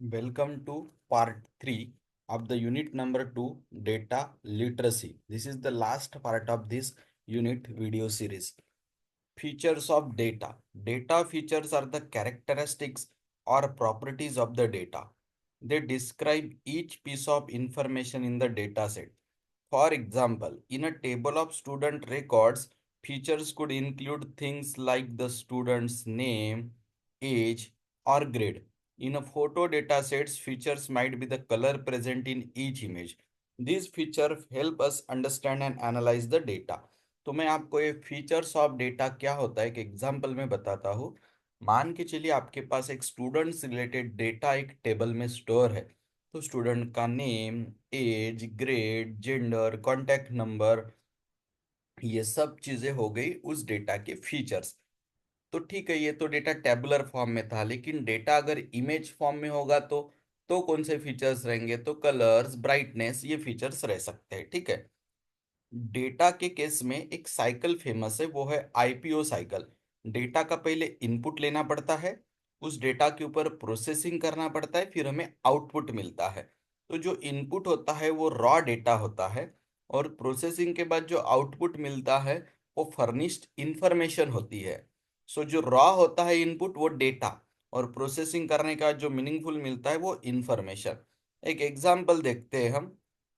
Welcome to part 3 of the unit number 2 data literacy. This is the last part of this unit video series. Features of data. Data features are the characteristics or properties of the data. They describe each piece of information in the data set. For example, in a table of student records, features could include things like the student's name, age, or grade. In a photo data sets, features might be the color present in each image. These features help us understand and analyze the data. तो मैं आपको ये features of data क्या होता है एक example में बताता हूँ। मान के चलिए आपके पास एक स्टूडेंट्स रिलेटेड डेटा एक टेबल में स्टोर है। तो स्टूडेंट का name, age, grade, gender, contact number, ये सब चीजें हो गई उस डेटा के फीचर्स। तो ठीक है, ये तो डेटा टेबुलर फॉर्म में था, लेकिन डेटा अगर इमेज फॉर्म में होगा तो कौन से फीचर्स रहेंगे? तो कलर्स, ब्राइटनेस, ये फीचर्स रह सकते हैं। ठीक है। डेटा के केस में एक साइकिल फेमस है, वो है आईपीओ साइकिल। डेटा का पहले इनपुट लेना पड़ता है, उस डेटा के ऊपर प्रोसेसिंग करना पड़ता है, फिर हमें आउटपुट मिलता है। तो जो इनपुट होता है वो रॉ डेटा होता है, और प्रोसेसिंग के बाद जो आउटपुट मिलता है वो फर्निश्ड इंफॉर्मेशन होती है। सो जो रॉ होता है इनपुट वो डेटा, और प्रोसेसिंग करने का जो मीनिंगफुल मिलता है वो इंफॉर्मेशन। एक एग्जांपल देखते हैं हम।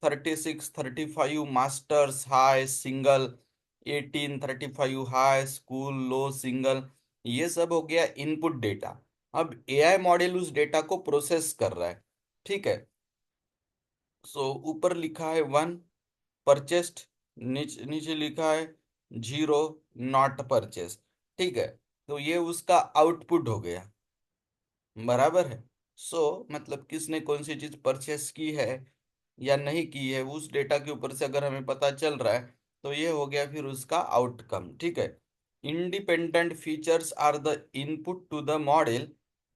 36, 35 masters high single, 18, 35 high school low single, ये सब हो गया इनपुट डेटा। अब एआई मॉडल उस डेटा को प्रोसेस कर रहा है। ठीक है। सो ऊपर लिखा है 1 परचेस्ड, नीचे नीचे लिखा है 0 नॉट परचेस। ठीक है। तो ये उसका आउटपुट हो गया। बराबर है। मतलब किसने कौन सी चीज परचेस की है या नहीं की है, उस डेटा के ऊपर से अगर हमें पता चल रहा है तो ये हो गया फिर उसका आउटकम। ठीक है। Independent features are the input to the model.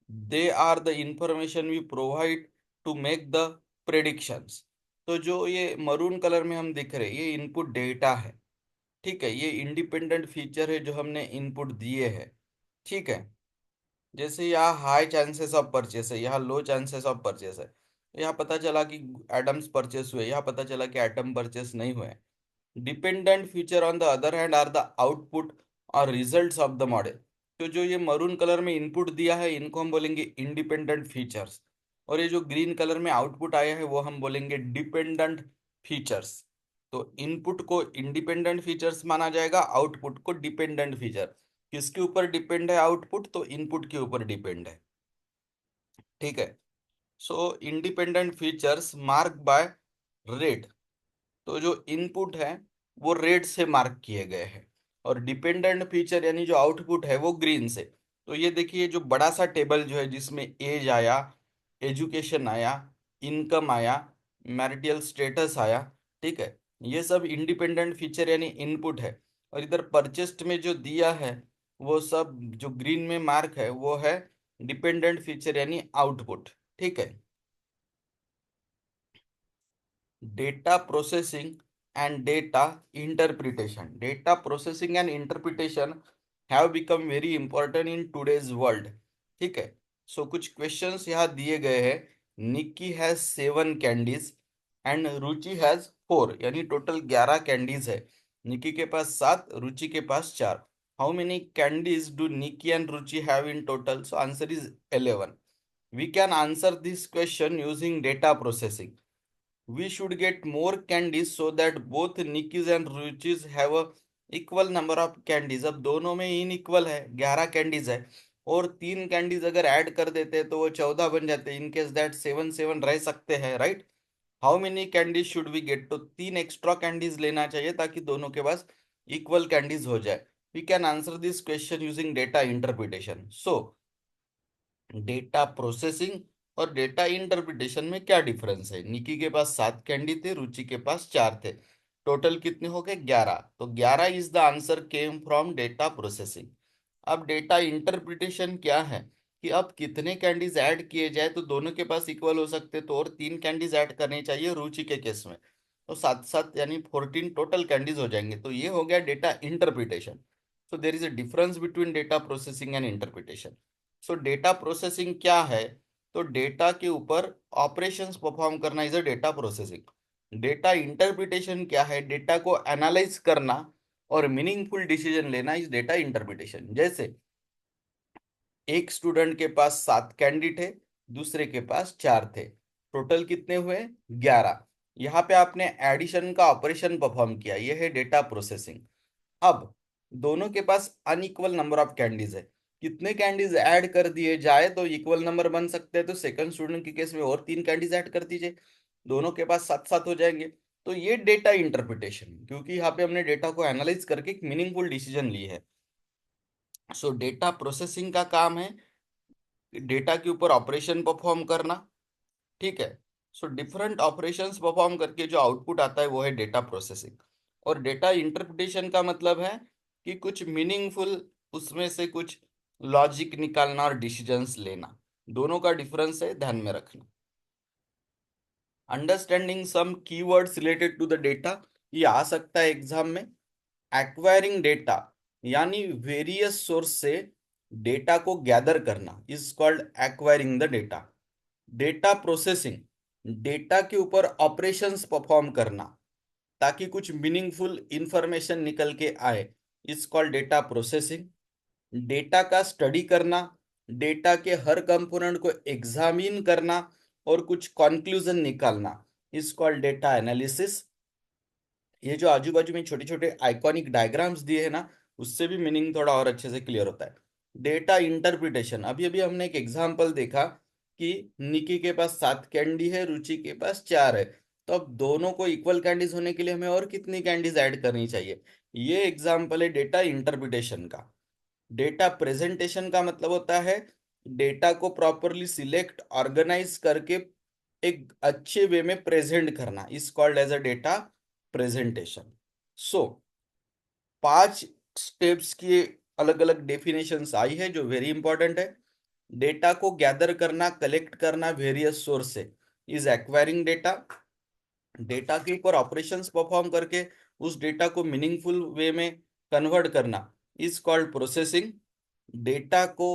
They are the information we provide to make the predictions. तो जो ये मरून कलर में हम दिख रहे हैं ये इनपुट डेटा है। ठीक है। ये इंडिपेंडेंट फीचर है जो हमने इनपुट दिए हैं। ठीक है। जैसे यहाँ हाई चांसेस ऑफ परचेस है, यहाँ लो चांसेस ऑफ परचेस है। यहाँ पता चला कि एटम्स परचेस हुए, यहाँ पता चला कि एटम परचेस नहीं हुए। Dependent feature on the other hand are the output और रिजल्ट्स ऑफ द मॉडल। तो जो ये मरून कलर में इनपुट दिया है इनको हम बोलेंगे इंडिपेंडेंट फीचर्स, और ये जो ग्रीन कलर में आउटपुट आया है वो हम बोलेंगे डिपेंडेंट फीचर्स। तो इनपुट को इंडिपेंडेंट फीचर्स माना जाएगा, आउटपुट को डिपेंडेंट फीचर। किसके ऊपर डिपेंड है आउटपुट? तो इनपुट के ऊपर डिपेंड है। ठीक है। सो independent features mark bye red. तो जो इनपुट है वो रेड से मार्क किए गए हैं, और डिपेंडेंट फीचर यानी जो आउटपुट है वो ग्रीन से। तो ये देखिए जो बड़ा सा टेबल जो है जिसमें एज आया, एजुकेशन आया, इनकम आया, मैरिटल स्टेटस आया। ठीक है। ये सब इंडिपेंडेंट फीचर यानी इनपुट है। और इधर परचेस्ड में जो दिया है वो सब जो ग्रीन में मार्क है वो है डिपेंडेंट फीचर यानी आउटपुट। ठीक है। data processing and data interpretation. Data processing and interpretation have become very important in today's world. ठीक है। कुछ क्वेश्चंस यहाँ दिए गए हैं। Nikki has 7 candies and Ruchi has 4, यानी टोटल 11 कैंडीज है। निक्की के पास 7, रुचि के पास 4। How many candies do Nikki and Ruchi have in total? So answer is 11। We can answer this question using data processing. We should get more candies so that both Nikki's and Ruchi's have a equal number of candies. अब दोनों में in equal है, 11 candies है, और 3 candies अगर add कर देते हैं तो वो 14 बन जाते हैं। इन केस दैट 7 7 रह सकते हैं, right. How many candies should we get? तो 3 एक्स्ट्रा कैंडीज लेना चाहिए ताकि दोनों के पास इक्वल कैंडीज हो जाए। We can answer this question using data interpretation. Data processing और डेटा इंटरप्रिटेशन में क्या डिफरेंस है? निकी के पास 7 कैंडी थे, रुचि के पास 4 थे। टोटल कितने हो गए? 11। तो 11 is the answer came from data processing. अब डेटा इंटरप्रिटेशन क्या है कि अब कितने कैंडीज ऐड किए जाए तो दोनों के पास इक्वल हो सकते, तो और 3 कैंडीज ऐड करनी चाहिए रुचि के केस में। तो 7 7 यानी 14 टोटल कैंडीज हो जाएंगे। तो ये हो गया data interpretation. So there is a difference between data processing and interpretation. Data processing क्या है? तो डेटा के ऊपर ऑपरेशंस परफॉर्म करना is a data processing. Data interpretation क्या है? डेटा को एनालाइज करना और मीनिंगफुल डिसीजन लेना इज डेटा इंटरप्रिटेशन। जैसे एक स्टूडेंट के पास 7 कैंडिडेट थे, दूसरे के पास 4 थे, टोटल कितने हुए? 11। यहाँ पे आपने एडिशन का ऑपरेशन परफॉर्म किया, यह है डेटा प्रोसेसिंग। अब दोनों के पास अनइक्वल नंबर ऑफ कैंडीज है, कितने कैंडीज ऐड कर दिए जाए तो इक्वल नंबर बन सकते हैं? तो सेकंड स्टूडेंट के केस में और 3 कैंडीज ऐड कर दीजिए, दोनों के पास 7-7 हो जाएंगे। तो ये डेटा इंटरप्रिटेशन, क्योंकि यहाँ पे हमने डेटा को एनालाइज करके एक मीनिंगफुल डिसीजन ली है। सो डेटा प्रोसेसिंग का काम है डेटा के ऊपर ऑपरेशन परफॉर्म करना। ठीक है। सो डिफरेंट ऑपरेशंस परफॉर्म करके जो आउटपुट आता है वो है डेटा प्रोसेसिंग। और डेटा इंटरप्रिटेशन का मतलब है कि कुछ मीनिंगफुल उसमें से कुछ लॉजिक निकालना और डिसीजंस लेना, दोनों का डिफरेंस है, ध्यान में रखना। Understanding some keywords related to the data, ये आ सकता है एग्जाम में। एक्वायरिंग डेटा यानी वेरियस सोर्स से डेटा को गैदर करना is called acquiring the data. Data processing, data के ऊपर ऑपरेशंस परफॉर्म करना ताकि कुछ मीनिंगफुल इंफॉर्मेशन निकल के आए, इस कॉल्ड डेटा प्रोसेसिंग। डेटा का स्टडी करना, डेटा के हर कंपोनेंट को एग्जामिन करना और कुछ कंक्लूजन निकालना, इस कॉल्ड डेटा एनालिसिस। ये जो आजू बाजू में छोटे छोटे आइकॉनिक डायग्राम्स दिए हैं ना, उससे भी मीनिंग थोड़ा और अच्छे से क्लियर होता है। डेटा इंटरप्रिटेशन, अभी अभी हमने एक एग्जांपल देखा कि निकी के पास 7 कैंडी है, रुचि के पास 4 है। तो अब दोनों को इक्वल कैंडीज होने के लिए हमें और कितनी कैंडीज ऐड करनी चाहिए? ये एग्जाम्पल है डेटा इंटरप्रिटेशन का। डेटा प्रेजेंटेशन का मतलब होता है डेटा को प्रॉपरली सिलेक्ट ऑर्गेनाइज करके एक अच्छे वे में प्रेजेंट करना, is called as a data presentation. So 5 steps की अलग अलग डेफिनेशंस आई है जो वेरी इंपॉर्टेंट है। डेटा को गैदर करना, कलेक्ट करना वेरियस सोर्स से इज एक्वायरिंग डेटा। डेटा के ऊपर ऑपरेशंस परफॉर्म करके उस डेटा को मीनिंगफुल वे में कन्वर्ट करना इज कॉल्ड प्रोसेसिंग। डेटा को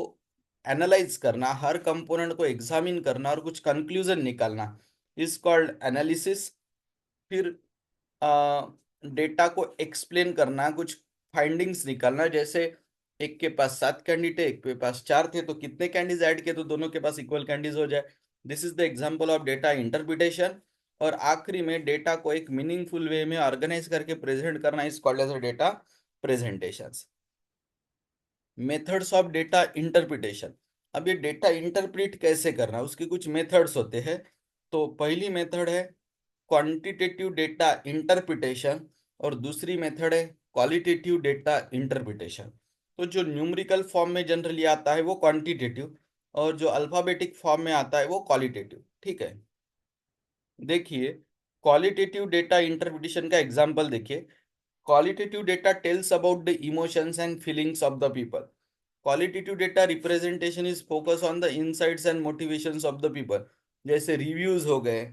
एनालाइज करना, हर कंपोनेंट को एग्जामिन करना और कुछ कंक्लूजन निकालना इज कॉल्ड एनालिसिस। फिर डेटा को एक्सप्लेन करना, कुछ फाइंडिंग्स निकालना, जैसे एक के पास 7 कैंडिडेट है, एक के पास 4 थे, तो कितने कैंडीज ऐड किए तो दोनों के पास इक्वल कैंडीज हो जाए। This is the example of data interpretation. और आखिरी में डेटा को एक मीनिंगफुल वे में ऑर्गेनाइज करके प्रेजेंट करना is called as a data presentations. Methods of data interpretation, अब ये डेटा इंटरप्रिट कैसे करना, उसके कुछ मेथड्स होते हैं। तो पहली मेथड है क्वांटिटेटिव डेटा इंटरप्रिटेशन और दूसरी मेथड है क्वालिटेटिव डेटा इंटरप्रिटेशन। तो जो न्यूमेरिकल फॉर्म में जनरली आता है वो क्वांटिटेटिव, और जो अल्फाबेटिक फॉर्म में आता है वो क्वालिटेटिव। ठीक है। देखिए क्वालिटेटिव डेटा इंटरप्रिटेशन का एग्जांपल देखिए। Qualitative data tells about the emotions and feelings of the people. Qualitative data representation is focus on the insights and motivations of the people. जैसे रिव्यूज हो गए,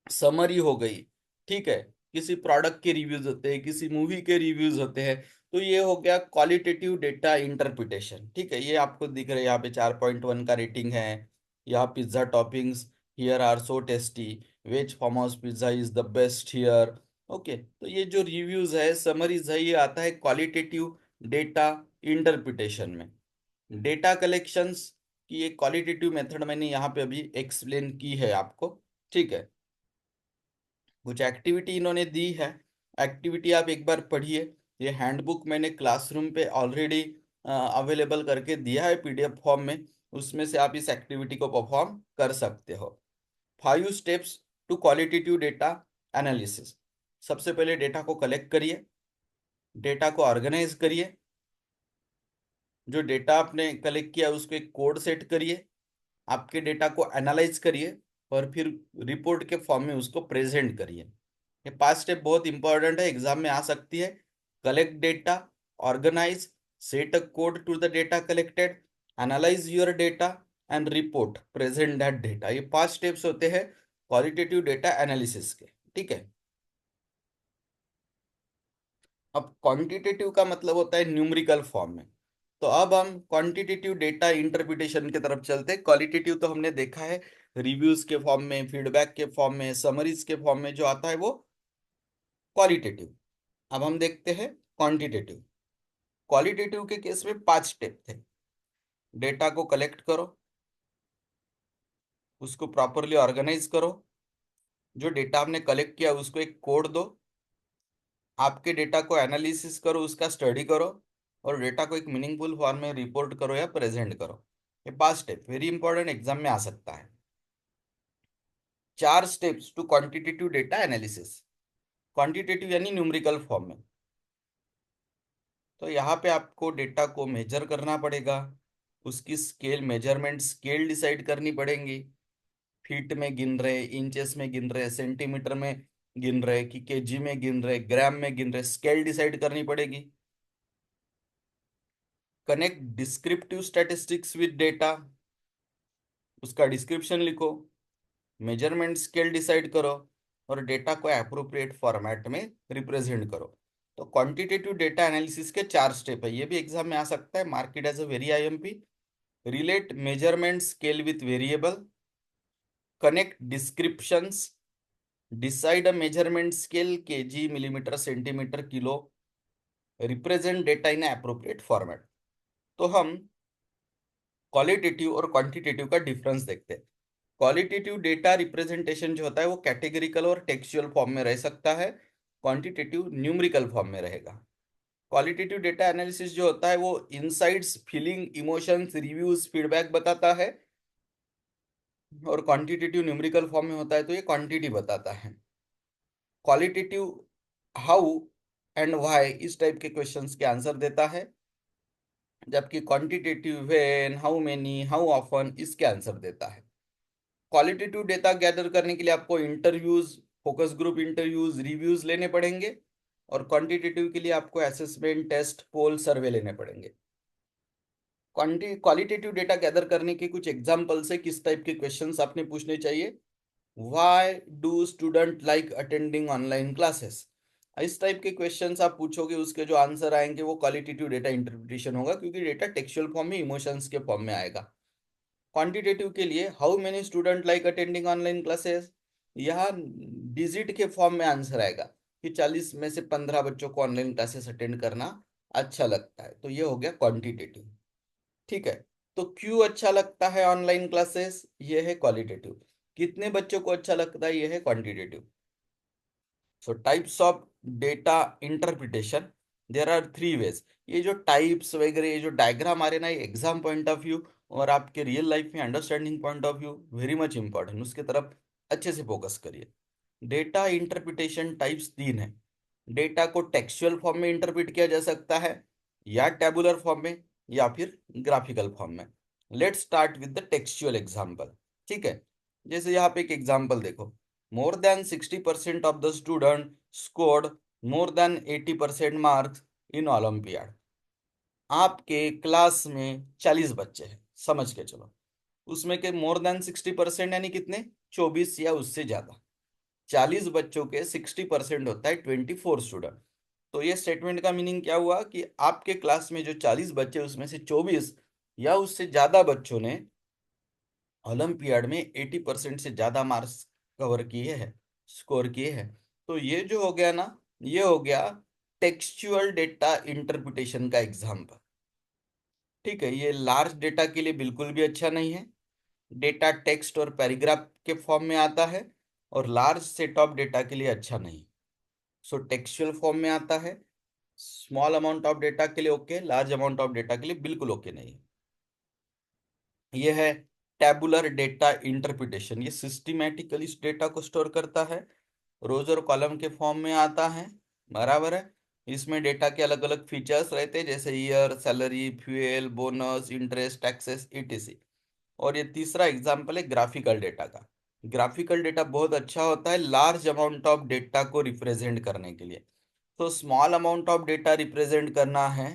समरी हो गई। ठीक है। किसी प्रोडक्ट के रिव्यूज होते हैं, किसी मूवी के रिव्यूज होते हैं। तो ये हो गया क्वालिटेटिव डेटा इंटरप्रिटेशन। ठीक है, ये आपको दिख रहा है यहाँ पे 4.1 का रेटिंग है। यहाँ pizza toppings here are so tasty, veg farm house pizza is the best here. Okay, तो ये जो रिव्यूज है, समरीज है, ये आता है क्वालिटेटिव डेटा इंटरप्रिटेशन में। डेटा कलेक्शंस की एक क्वालिटेटिव मेथड मैंने यहाँ पे अभी एक्सप्लेन की है आपको। ठीक है। कुछ एक्टिविटी इन्होंने दी है, एक्टिविटी आप एक बार पढ़िए। ये हैंडबुक मैंने क्लासरूम पे ऑलरेडी अवेलेबल करके दिया है पीडीएफ फॉर्म में, उसमें से आप इस एक्टिविटी को परफॉर्म कर सकते हो। 5 steps to qualitative data analysis. सबसे पहले डेटा को कलेक्ट करिए, डेटा को ऑर्गेनाइज करिए, जो डेटा आपने कलेक्ट किया उसको एक कोड सेट करिए, आपके डेटा को एनालाइज करिए और फिर रिपोर्ट के फॉर्म में उसको प्रेजेंट करिए। ये 5 स्टेप बहुत इंपॉर्टेंट है, एग्जाम में आ सकती है। Collect data, organise, set a code to the data collected, analyse your data and report present that data. ये 5 स्टेप्स होते हैं क्वालिटेटिव डेटा एनालिसिस के। ठीक है। अब क्वांटिटेटिव का मतलब होता है न्यूमेरिकल फॉर्म में। तो अब हम क्वांटिटेटिव डेटा इंटरप्रिटेशन की तरफ चलते हैं। क्वालिटेटिव तो हमने देखा है, रिव्यूज के फॉर्म में, फीडबैक के फॉर्म में, समरीज के फॉर्म में जो आता है वो क्वालिटेटिव। अब हम देखते हैं क्वांटिटेटिव। क्वालिटेटिव के केस में 5 स्टेप थे। डेटा को कलेक्ट करो, उसको प्रॉपरली ऑर्गेनाइज करो, जो डेटा आपने कलेक्ट किया उसको एक कोड दो, आपके डेटा को एनालिसिस करो, उसका स्टडी करो, और डेटा को एक मीनिंगफुल फॉर्म में रिपोर्ट करो या प्रेजेंट करो। ये 5 स्टेप वेरी इंपॉर्टेंट, एग्जाम में आ सकता है। 4 steps to quantitative data analysis. Quantitative यानी न्यूमेरिकल फॉर्म में। तो यहाँ पे आपको डेटा को मेजर करना पड़ेगा, उसकी स्केल, मेजरमेंट स्केल डिसाइड करनी पड़ेंगी। फीट में गिन रहे, इंचेस में गिन रहे, सेंटीमीटर में गिन रहे कि केजी में गिन रहे, ग्राम में गिन रहे, स्केल डिसाइड करनी पड़ेगी। Connect descriptive statistics with data, उसका डिस्क्रिप्शन लिखो, मेजरमेंट स्केल डिसाइड करो, और डेटा को अप्रोप्रिएट फॉर्मेट में रिप्रेजेंट करो। तो क्वांटिटेटिव डेटा एनालिसिस के 4 स्टेप है, ये भी एग्जाम में आ सकता है, mark it as a very IMP. Relate measurement scale with variable, connect descriptions, decide a measurement scale KG, millimetre, centimetre, kilo, represent data in appropriate format. तो हम क्वालिटेटिव और क्वांटिटेटिव का डिफरेंस देखते हैं। क्वालिटेटिव डेटा रिप्रेजेंटेशन जो होता है वो कैटेगरिकल और टेक्सचुअल फॉर्म में रह सकता है, क्वांटिटेटिव न्यूमेरिकल फॉर्म में रहेगा। क्वालिटेटिव डेटा एनालिसिस जो होता है वो insights, feeling, emotions, reviews, feedback बताता है, और क्वांटिटेटिव न्यूमेरिकल फॉर्म में होता है तो ये क्वांटिटी बताता है। क्वालिटेटिव हाउ एंड व्हाई इस टाइप के क्वेश्चंस के आंसर देता है, जबकि quantitative when, how many, how often इसके आंसर देता है। क्वालिटेटिव डेटा गैदर करने के लिए आपको interviews, focus group interviews, reviews लेने पड़ेंगे, और क्वांटिटेटिव के लिए आपको असेसमेंट, टेस्ट, पोल, सर्वे लेने पड़ेंगे। क्वालिटेटिव डेटा गैदर करने के कुछ एग्जाम्पल्स है, किस टाइप के क्वेश्चंस आपने पूछने चाहिए। Why do student like attending online classes, इस टाइप के क्वेश्चंस आप पूछोगे, उसके जो आंसर आएंगे वो क्वालिटेटिव डेटा इंटरप्रिटेशन होगा, क्योंकि डेटा टेक्सचुअल फॉर्म में, इमोशंस के फॉर्म में आएगा। क्वांटिटेटिव के लिए how many student like attending online classes, यहाँ डिजिट के फॉर्म में आंसर आएगा कि 40 में से 15 बच्चों को ऑनलाइन क्लासेस अटेंड करना अच्छा लगता है, तो ये हो गया क्वांटिटेटिव। ठीक है। तो क्यों अच्छा लगता है ऑनलाइन क्लासेस, ये है क्वालिटेटिव। कितने बच्चों को अच्छा लगता है, ये है quantitative. So types of data interpretation, there are 3 ways. ये जो टाइप्स वगैरह, ये जो डायग्राम आ रहे ना, ये एग्जाम पॉइंट ऑफ व्यू और आपके रियल लाइफ में understanding point of view very much important, उसके तरफ अच्छे से फोकस करिए। डेटा इंटरप्रिटेशन टाइप्स 3 है। डेटा को टेक्सचुअल फॉर्म में इंटरप्रिट किया जा सकता है, या टेबुलर फॉर्म में, या फिर ग्राफिकल फॉर्म में। Let's start with the textual example. ठीक है। जैसे यहाँ पे एक एग्जाम्पल देखो, more than 60% of the student scored more than 80% marks in Olympiad। आपके क्लास में 40 बच्चे हैं, समझ के चलो, उसमें के मोर देन 60% यानी कितने, 24 या उससे ज्यादा। 40 बच्चों के 60% होता है 24 स्टूडेंट। तो ये स्टेटमेंट का मीनिंग क्या हुआ कि आपके क्लास में जो 40 बच्चे उसमें से 24 या उससे ज्यादा बच्चों ने ओलंपियाड में 80% से ज्यादा मार्क्स कवर किए हैं, स्कोर किए हैं। तो ये जो हो गया ना, ये हो गया टेक्सचुअल डेटा इंटरप्रिटेशन का एग्जाम्पल। ठीक है। ये लार्ज डेटा के लिए बिल्कुल भी अच्छा नहीं है। डेटा टेक्स्ट और पैराग्राफ के फॉर्म में आता है, और लार्ज सेट ऑफ डेटा के लिए अच्छा नहीं। सो टेक्सचुअल फॉर्म में आता है, स्मॉल अमाउंट ऑफ डेटा के लिए okay, large amount of data के लिए बिल्कुल ओके नहीं। ये है टैबुलर डेटा इंटरप्रिटेशन, ये सिस्टमैटिकली इस डेटा को स्टोर करता है, रोज और कॉलम के फॉर्म में आता है, बराबर है। इसमें डेटा के अलग अलग फीचर्स रहते हैं, जैसे year, salary, fuel, bonus, interest, taxes, etc. और ये तीसरा एग्जाम्पल है ग्राफिकल डेटा का। ग्राफिकल डेटा बहुत अच्छा होता है लार्ज अमाउंट ऑफ डेटा को रिप्रेजेंट करने के लिए। तो small amount of data represent करना है,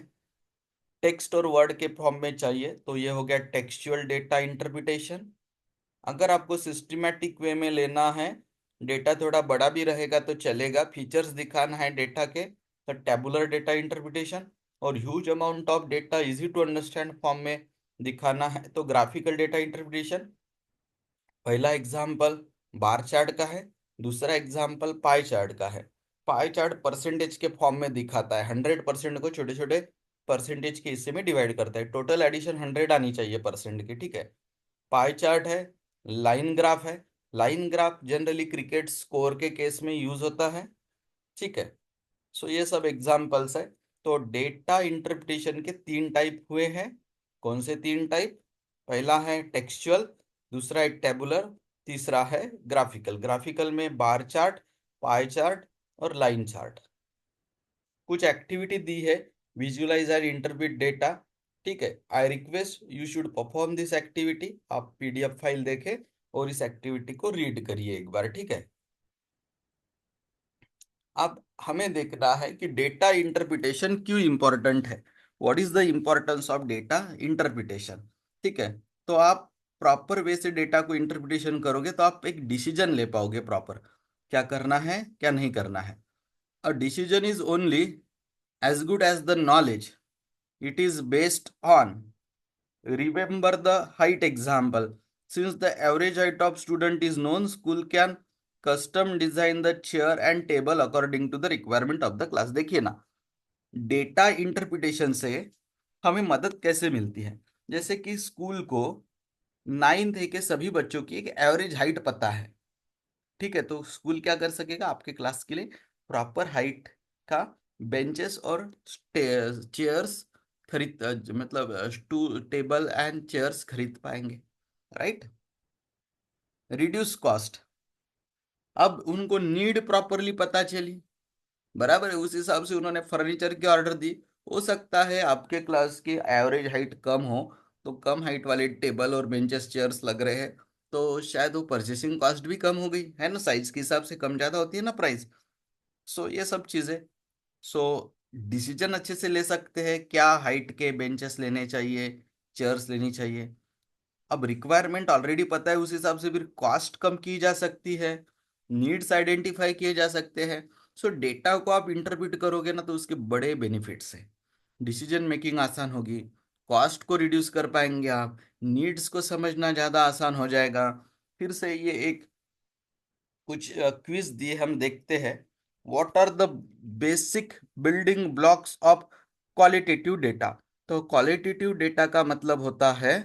टेक्स्ट और वर्ड के फॉर्म में चाहिए, तो ये हो गया टेक्सचुअल डेटा इंटरप्रिटेशन। अगर आपको सिस्टमैटिक वे में लेना है, डेटा थोड़ा बड़ा भी रहेगा तो चलेगा, फीचर्स दिखाना है डेटा के, तो टेबुलर डेटा इंटरप्रिटेशन। और huge amount of data easy to understand form में दिखाना है तो ग्राफिकल डेटा इंटरप्रिटेशन। पहला एग्जाम्पल बार चार्ट का है, दूसरा एग्जाम्पल पाई चार्ट का है। पाई चार्ट परसेंटेज के फॉर्म में दिखाता है, 100% को छोटे छोटे परसेंटेज के हिस्से में डिवाइड करता है, टोटल एडिशन 100 आनी चाहिए परसेंट की, ठीक है। पाई चार्ट है, लाइन ग्राफ है। Line graph generally cricket score के केस में यूज होता है, ठीक है। सो ये सब एग्जाम्पल्स है। तो डेटा इंटरप्रिटेशन के तीन टाइप हुए हैं। कौन से तीन टाइप? पहला है टेक्सचुअल, दूसरा है टेबुलर, तीसरा है ग्राफिकल। ग्राफिकल में बार चार्ट, पाई चार्ट और लाइन चार्ट। कुछ एक्टिविटी दी है, विजुअलाइज एंड इंटरप्रेट डेटा, ठीक है। I request you should perform this activity. आप पीडीएफ फाइल देखें और इस एक्टिविटी को रीड करिए एक बार, ठीक है। अब हमें देखना है कि डेटा इंटरप्रिटेशन क्यों इंपॉर्टेंट है। What is the importance of data interpretation, ठीक है। तो आप प्रॉपर वे से डेटा को इंटरप्रिटेशन करोगे तो आप एक डिसीजन ले पाओगे प्रॉपर, क्या करना है क्या नहीं करना है। A decision is only as good as the knowledge it is based on. Remember the height example. Since the average height of student is known, school can custom design the chair and table according to the requirement of the class. देखिए ना, data interpretation से हमें मदद कैसे मिलती है। जैसे कि स्कूल को 9th के सभी बच्चों की एक एवरेज हाइट पता है, ठीक है। तो स्कूल क्या कर सकेगा, आपके क्लास के लिए प्रॉपर हाइट का बेंचेस और चेयर्स खरीद मतलब टू टेबल एंड चेयर्स खरीद पाएंगे, राइट। रिड्यूस कॉस्ट, अब उनको नीड प्रॉपरली पता चली, बराबर है, उस हिसाब से उन्होंने फर्नीचर की ऑर्डर दी। हो सकता है आपके क्लास की एवरेज हाइट कम हो तो कम हाइट वाले टेबल और बेंचेस चेयर्स लग रहे हैं, तो शायद वो परचेसिंग कॉस्ट भी कम हो गई है ना, साइज के हिसाब से कम ज्यादा होती है ना प्राइस। सो ये सब चीजें, सो डिसीजन अच्छे से ले सकते हैं क्या हाइट के बेंचेस लेने चाहिए, चेयर्स लेनी चाहिए। अब रिक्वायरमेंट ऑलरेडी पता है, उस हिसाब से फिर कॉस्ट कम की जा सकती है, नीड्स आइडेंटिफाई किए जा सकते हैं। सो डेटा को आप इंटरप्रिट करोगे ना तो उसके बड़े बेनिफिट्स हैं। डिसीजन मेकिंग आसान होगी, कॉस्ट को रिड्यूस कर पाएंगे आप, नीड्स को समझना ज़्यादा आसान हो जाएगा। फिर से ये एक कुछ क्विज दिए हम देखते हैं। What are the basic building blocks of qualitative data. तो क्वालिटेटिव डेटा का मतलब होता है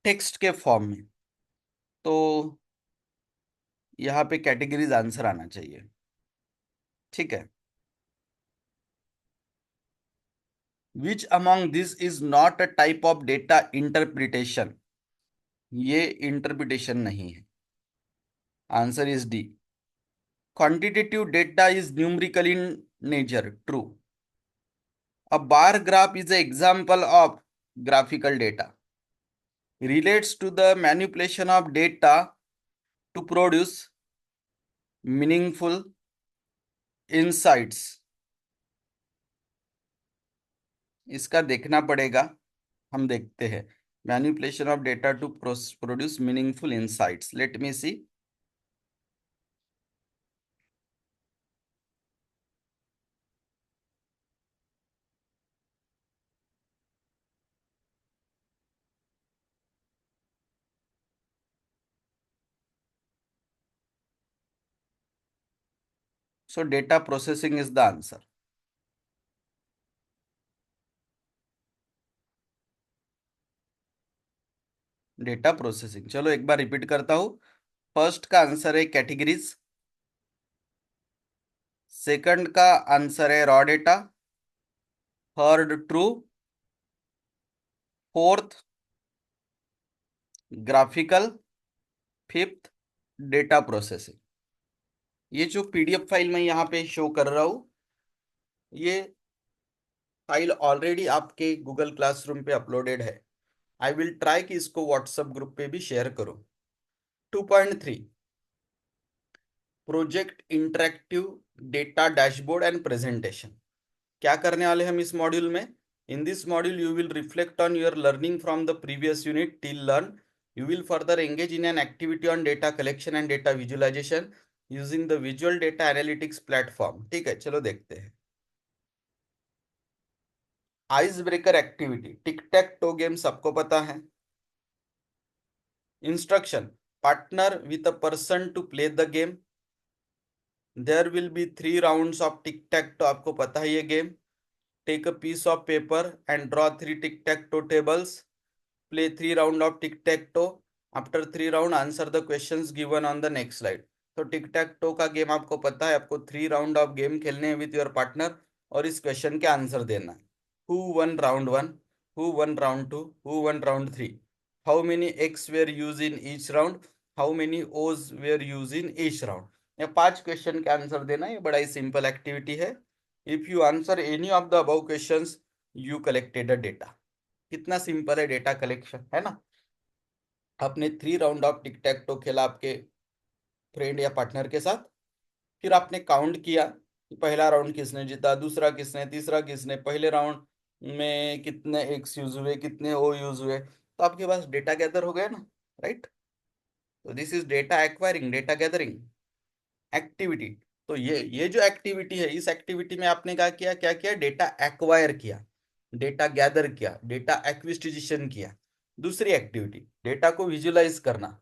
टेक्स्ट के फॉर्म में। तो यहाँ पे कैटेगरीज आंसर आना चाहिए, ठीक है। Which among this is not a type of data interpretation, ये इंटरप्रिटेशन नहीं है। Answer is D, quantitative data is numerical in nature, true. A bar graph is an example of graphical data. Relates to the manipulation of data to produce meaningful insights. इसका देखना पड़ेगा, हम देखते हैं। Manipulation of data to produce meaningful insights. Let me see. So data processing is the answer. Data processing, चलो एक बार repeat करता हूं। फर्स्ट का आंसर है कैटेगरीज, सेकंड का आंसर है raw data, third true, fourth graphical, fifth data processing. ये जो पीडीएफ फाइल मैं यहाँ पे शो कर रहा हूँ, ये फाइल ऑलरेडी आपके गूगल क्लासरूम पे अपलोडेड है। आई विल ट्राई कि इसको व्हाट्सएप ग्रुप पे भी शेयर करो। 2.3 project interactive data dashboard and presentation. क्या करने वाले हम इस मॉड्यूल में? In this module you will reflect on your learning from the previous unit till learn. You will further engage in an activity on data collection and data visualization using the visual data analytics platform। ठीक है, चलो देखते हैं। Ice breaker activity, tic tac toe game सबको पता है। Instruction, partner with a person to play the game. There will be 3 rounds of tic tac toe, आपको पता है ये game. Take a piece of paper and draw 3 tic tac toe tables. Play 3 round of tic tac toe. After 3 round answer the questions given on the next slide. तो tic tac to का game आपको पता है, आपको 3 round of game खेलने हैं with your partner और इस क्वेश्चन के आंसर देना है। Who won round one, who won round two, who won round three, how many X's were used in each round, how many O's were used in each round. ये 5 question के answer देना है, ये बड़ा ही simple activity है। If you answer any of the above questions you collected a data. कितना simple है डेटा कलेक्शन, है ना। आपने 3 round of tic tac to खेला आपके फ्रेंड या पार्टनर के साथ। फिर आपने काउंट किया कि पहला राउंड किसने जीता, दूसरा किसने, तीसरा किसने, पहले राउंड में कितने एक्स यूज हुए, कितने ओ यूज हुए, तो आपके पास डेटा गैदर हो गया ना, राइट। तो this is data acquiring, data gathering activity. तो ये जो एक्टिविटी है, इस एक्टिविटी में आपने क्या किया, डेटा एक्वायर किया, डेटा गैदर किया, डेटा एक्विजिशन किया। दूसरी एक्टिविटी, डेटा को विजुलाइज करना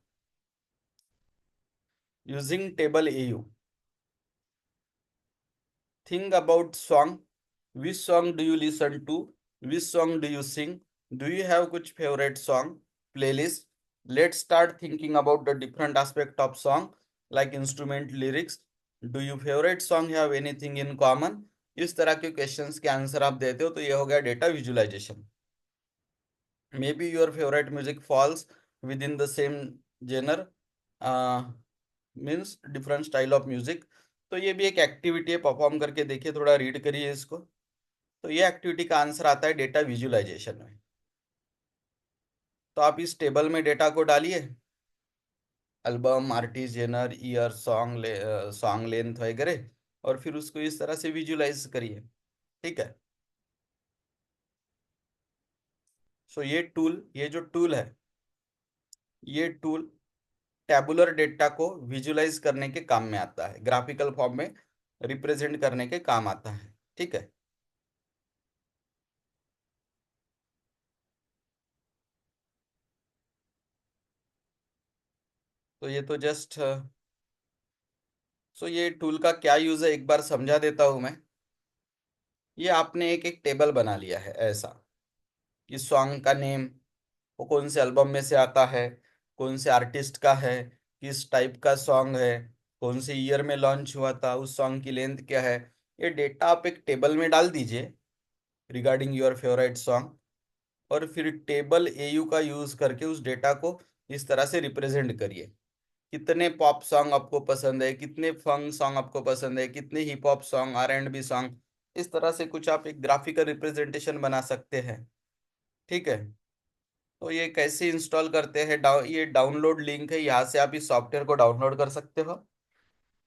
यूजिंग टेबल एयू। Think about song, which song do you listen to, which song do you sing, do you have कुछ favourite song playlist. Let's start thinking about the different aspect of song like instrument, lyrics. Do you favourite song have anything in common. इस तरह के questions के answer आप देते हो तो ये हो गया data visualisation. Maybe your favourite music falls within the same genre, means different style of music. तो ये भी एक एक्टिविटी है, परफॉर्म करके देखिए, थोड़ा रीड करिए इसको। तो ये एक्टिविटी का आंसर आता है डेटा विजुअलाइजेशन में। तो आप इस टेबल में डेटा को डालिए, album, artist, genre, year, song length वगैरह, और फिर उसको इस तरह से विजुअलाइज करिए, ठीक है। सो ये जो टूल है, ये टूल टैबुलर डेटा को विजुअलाइज करने के काम में आता है, ग्राफिकल फॉर्म में रिप्रेजेंट करने के काम आता है, ठीक है। तो ये तो जस्ट, सो ये टूल का क्या यूज है एक बार समझा देता हूं मैं। ये आपने एक एक टेबल बना लिया है ऐसा, कि सॉन्ग का नेम, वो कौन से एल्बम में से आता है, कौन से आर्टिस्ट का है, किस टाइप का सॉन्ग है, कौन से ईयर में लॉन्च हुआ था, उस सॉन्ग की लेंथ क्या है। ये डेटा आप एक टेबल में डाल दीजिए रिगार्डिंग योर फेवरेट सॉन्ग, और फिर टेबल एयू का यूज करके उस डेटा को इस तरह से रिप्रेजेंट करिए। कितने पॉप सॉन्ग आपको पसंद है, कितने फंक सॉन्ग आपको पसंद है, कितने hip hop song, R and B song. इस तरह से कुछ आप एक ग्राफिकल रिप्रेजेंटेशन बना सकते हैं, ठीक है। तो ये कैसे इंस्टॉल करते हैं, ये डाउनलोड लिंक है, यहाँ से आप इस सॉफ्टवेयर को डाउनलोड कर सकते हो।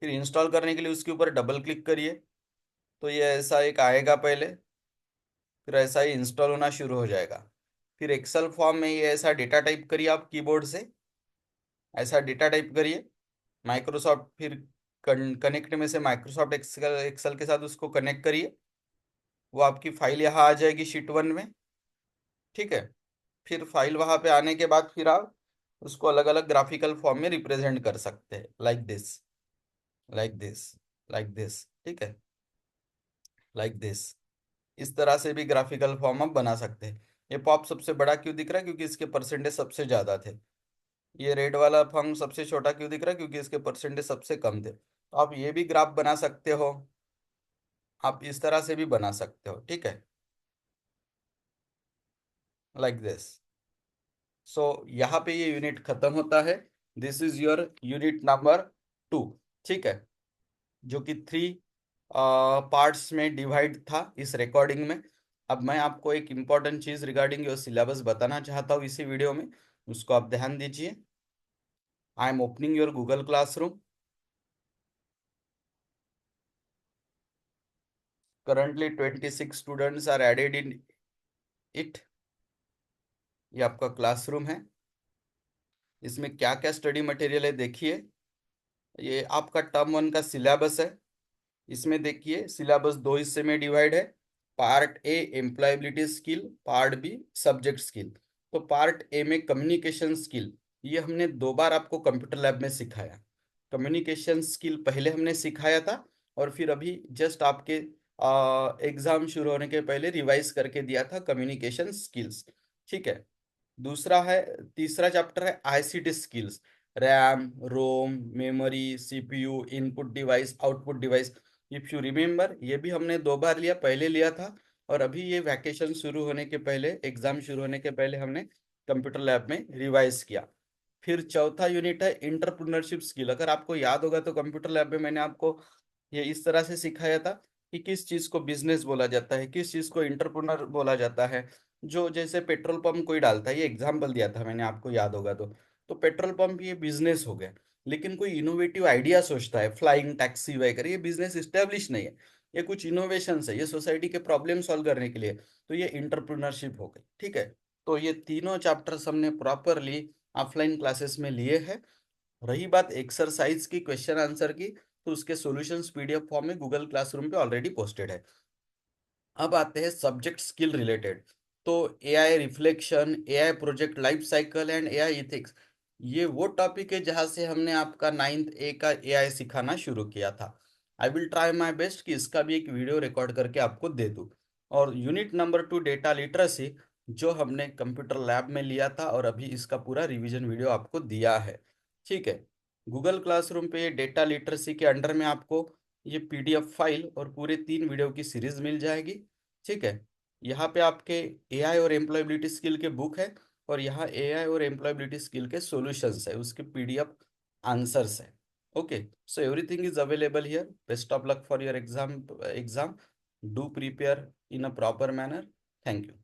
फिर इंस्टॉल करने के लिए उसके ऊपर डबल क्लिक करिए, तो ये ऐसा एक आएगा पहले, फिर ऐसा ही इंस्टॉल होना शुरू हो जाएगा। फिर एक्सेल फॉर्म में ये ऐसा डेटा टाइप करिए आप कीबोर्ड से, ऐसा डेटा टाइप करिए। माइक्रोसॉफ्ट फिर कनेक्ट में से माइक्रोसॉफ्ट एक्सेल एक्सेल के साथ उसको कनेक्ट करिए, वो आपकी फाइल यहाँ आ जाएगी शीट 1 में, ठीक है। फिर फाइल वहाँ पे आने के बाद फिर आप उसको अलग अलग ग्राफिकल फॉर्म में रिप्रेजेंट कर सकते हैं, like this, like this, like this, ठीक है, लाइक दिस। इस तरह से भी ग्राफिकल फॉर्म आप बना सकते हैं। ये पॉप सबसे बड़ा क्यों दिख रहा है, क्योंकि इसके परसेंटेज सबसे ज़्यादा थे। ये रेड वाला फंक सबसे छोटा क्यों दिख रहा है, क्योंकि इसके परसेंटेज सबसे कम थे। तो आप ये भी ग्राफ बना सकते हो, आप इस तरह से भी बना सकते हो, ठीक है, लाइक दिस। सो यहाँ पे ये यूनिट खत्म होता है। This is your unit number 2, ठीक है, जो कि 3 पार्ट्स में डिवाइड था इस रिकॉर्डिंग में। अब मैं आपको एक इम्पॉर्टेंट चीज रिगार्डिंग योर सिलेबस बताना चाहता हूँ इसी वीडियो में, उसको आप ध्यान दीजिए। I am opening your Google classroom. Currently 26 students are added in it. ये आपका क्लासरूम है, इसमें क्या क्या स्टडी मटेरियल है देखिए। ये आपका टर्म 1 का सिलेबस है। इसमें देखिए सिलेबस 2 हिस्से में डिवाइड है। Part A employability skill, part be subject skill. तो पार्ट ए में कम्युनिकेशन स्किल, ये हमने 2 बार आपको कंप्यूटर लैब में सिखाया। कम्युनिकेशन स्किल पहले हमने सिखाया था, और फिर अभी जस्ट आपके एग्जाम शुरू होने के पहले रिवाइज करके दिया था कम्युनिकेशन स्किल्स। ठीक है। दूसरा है, तीसरा चैप्टर है ICT skills, RAM, ROM, memory, CPU, input device, output device. If you remember, ये भी हमने 2 बार लिया, पहले लिया था और अभी ये वैकेशन शुरू होने के पहले, एग्जाम शुरू होने के पहले हमने कंप्यूटर लैब में रिवाइज किया। फिर चौथा यूनिट है इंटरप्रेन्योरशिप स्किल। अगर आपको याद होगा तो कंप्यूटर लैब में मैंने आपको ये इस तरह से सिखाया था कि किस चीज को बिजनेस बोला जाता है, किस चीज को इंटरप्रेन्योर बोला जाता है। जो जैसे पेट्रोल पंप कोई डालता है, ये एग्जाम्पल दिया था मैंने, आपको याद होगा तो पेट्रोल पंप ये बिजनेस हो गया। लेकिन कोई इनोवेटिव आइडिया सोचता है, फ्लाइंग टैक्सी वगैरह, ये बिजनेस स्टेब्लिश नहीं है, ये कुछ इनोवेशन है, ये सोसाइटी के प्रॉब्लम सॉल्व करने के लिए, तो ये इंटरप्रेन्योरशिप हो गई। ठीक है। तो ये तीनों चैप्टर्स हमने प्रॉपरली ऑफलाइन क्लासेस में लिए हैं। रही बात एक्सरसाइज की, क्वेश्चन आंसर की, तो उसके सॉल्यूशंस पीडीएफ फॉर्म में गूगल क्लासरूम पे ऑलरेडी पोस्टेड है। अब आते हैं सब्जेक्ट स्किल रिलेटेड। तो AI reflection, AI project life cycle and AI ethics, ये वो टॉपिक है जहां से हमने आपका 9th ए का एआई सिखाना शुरू किया था। I will try my best कि इसका भी एक वीडियो रिकॉर्ड करके आपको दे दूं। और यूनिट नंबर 2 डेटा लिटरेसी, जो हमने कंप्यूटर लैब में लिया था और अभी इसका पूरा रिवीजन वीडियो आपको दिया है। ठीक है। गूगल क्लासरूम पे ये डेटा लिटरेसी के अंडर में आपको ये पीडीएफ फाइल और पूरे 3 वीडियो की सीरीज मिल जाएगी। ठीक है। यहाँ पे आपके एआई और एम्प्लॉयबिलिटी स्किल के बुक है, और यहाँ एआई और एम्प्लॉयबिलिटी स्किल के सॉल्यूशंस है, उसके पीडीएफ आंसर्स है। Okay, so everything is available here. Best of luck for your exam. Do prepare in a proper manner. Thank you.